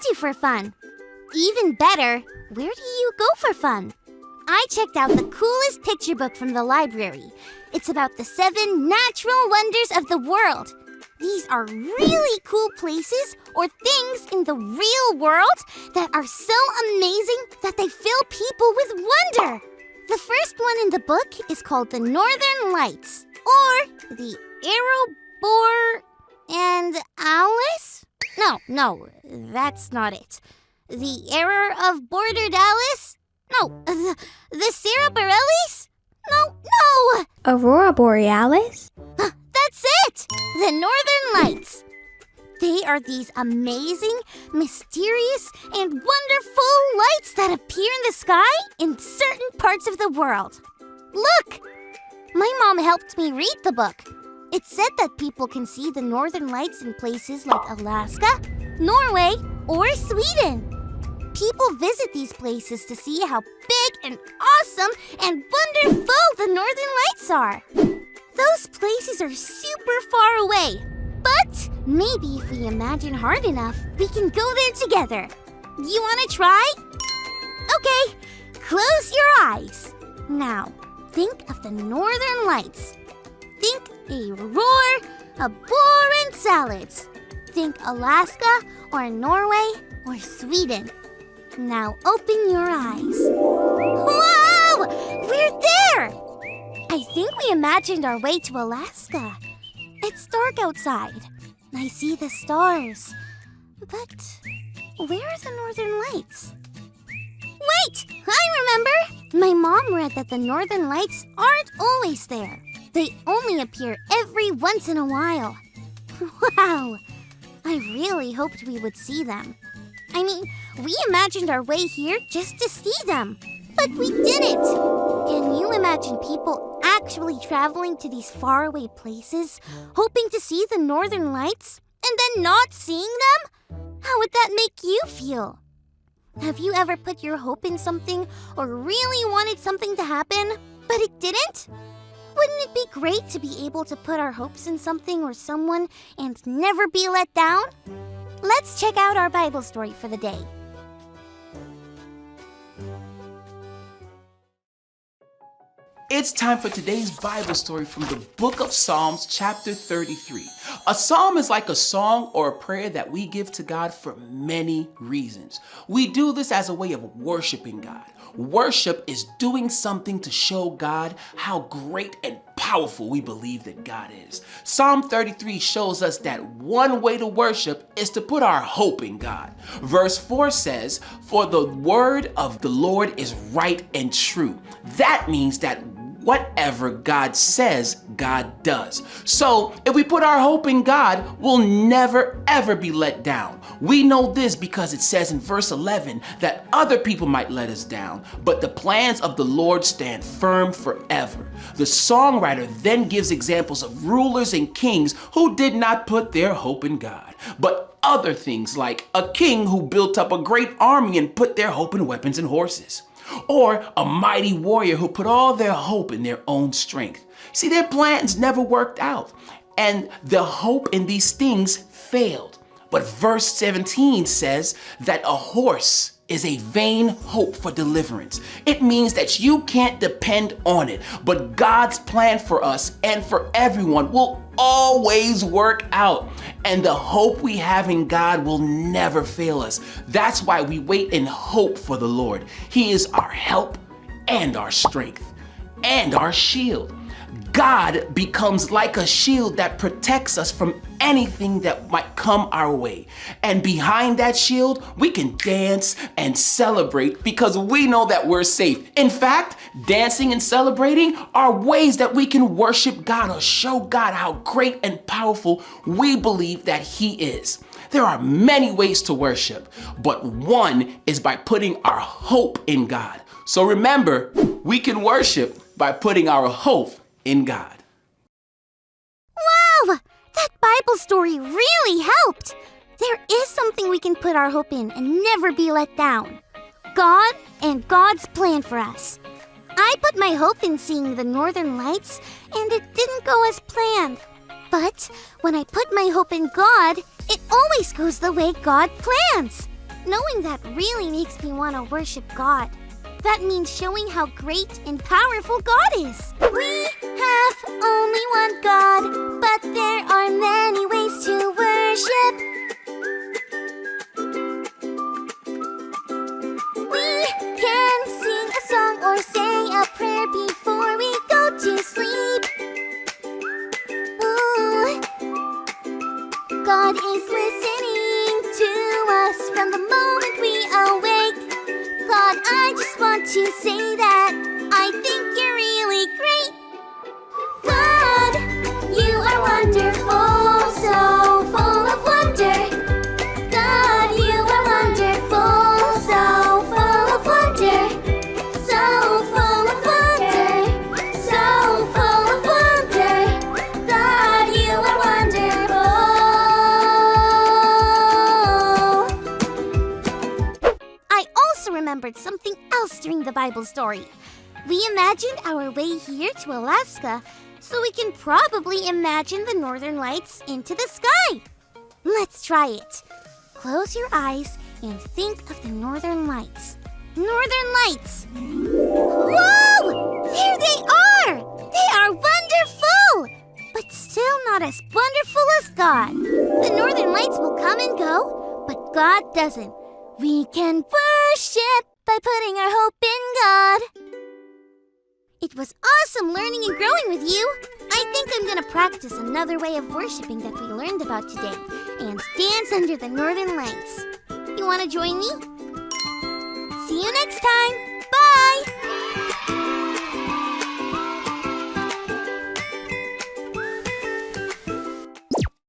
to for fun? Even better, where do you go for fun? I checked out the coolest picture book from the library. It's about the 7 natural wonders of the world. These are really cool places or things in the real world that are so amazing that they fill people with wonder. The first one in the book is called the Northern Lights, or the Aurora and Alice? No, that's not it. The Error of Bordered Alice? No, the Sarah Bareilles? No. Aurora Borealis? That's it! The Northern Lights. They are these amazing, mysterious, and wonderful lights that appear in the sky in certain parts of the world. Look! My mom helped me read the book. It said that people can see the Northern Lights in places like Alaska, Norway, or Sweden. People visit these places to see how big and awesome and wonderful the Northern Lights are. Those places are super far away, but maybe if we imagine hard enough, we can go there together. You want to try? Okay, close your eyes. Now, think of the Northern Lights. Think a roar, a boar, and salads. Think Alaska or Norway or Sweden. Now open your eyes. Wow! We're there! I think we imagined our way to Alaska. It's dark outside. I see the stars. But where are the Northern Lights? Wait! I remember! My mom read that the Northern Lights aren't always there. They only appear every once in a while. Wow! I really hoped we would see them. I mean, we imagined our way here just to see them. But we didn't! Can you imagine people actually traveling to these faraway places, hoping to see the Northern Lights, and then not seeing them? How would that make you feel? Have you ever put your hope in something or really wanted something to happen, but it didn't? Wouldn't it be great to be able to put our hopes in something or someone and never be let down? Let's check out our Bible story for the day. It's time for today's Bible story from the book of Psalms, chapter 33. A psalm is like a song or a prayer that we give to God for many reasons. We do this as a way of worshiping God. Worship is doing something to show God how great and powerful we believe that God is. Psalm 33 shows us that one way to worship is to put our hope in God. Verse 4 says, "For the word of the Lord is right and true." That means that whatever God says, God does. So if we put our hope in God, we'll never ever be let down. We know this because it says in verse 11 that other people might let us down, but the plans of the Lord stand firm forever. The songwriter then gives examples of rulers and kings who did not put their hope in God, but other things like a king who built up a great army and put their hope in weapons and horses. Or a mighty warrior who put all their hope in their own strength. See, their plans never worked out, and the hope in these things failed. But verse 17 says that a horse is a vain hope for deliverance. It means that you can't depend on it, but God's plan for us and for everyone will always work out. And the hope we have in God will never fail us. That's why we wait in hope for the Lord. He is our help and our strength and our shield. God becomes like a shield that protects us from anything that might come our way. And behind that shield, we can dance and celebrate because we know that we're safe. In fact, dancing and celebrating are ways that we can worship God or show God how great and powerful we believe that He is. There are many ways to worship, but one is by putting our hope in God. So remember, we can worship by putting our hope in God. Wow! That Bible story really helped! There is something we can put our hope in and never be let down. God and God's plan for us. I put my hope in seeing the Northern Lights, and it didn't go as planned. But when I put my hope in God, it always goes the way God plans. Knowing that really makes me want to worship God. That means showing how great and powerful God is. We have only one God, but there are many ways to worship. We can sing a song or say a prayer before we go to sleep. Ooh. God is listening to us from the moment we awake. God, I just want to say that I think you're really great. God, you are wonderful, so full of wonder. God, you are wonderful, so full of wonder. So full of wonder, so full of wonder. God, you are wonderful. I also remembered something else during the Bible story. We imagined our way here to Alaska, so we can probably imagine the northern lights into the sky. Let's try it. Close your eyes and think of the northern lights. Northern lights! Whoa! There they are! They are wonderful! But still not as wonderful as God. The northern lights will come and go, but God doesn't. We can worship by putting our hope in God. It was awesome learning and growing with you. I think I'm going to practice another way of worshiping that we learned about today and dance under the northern lights. You want to join me? See you next time.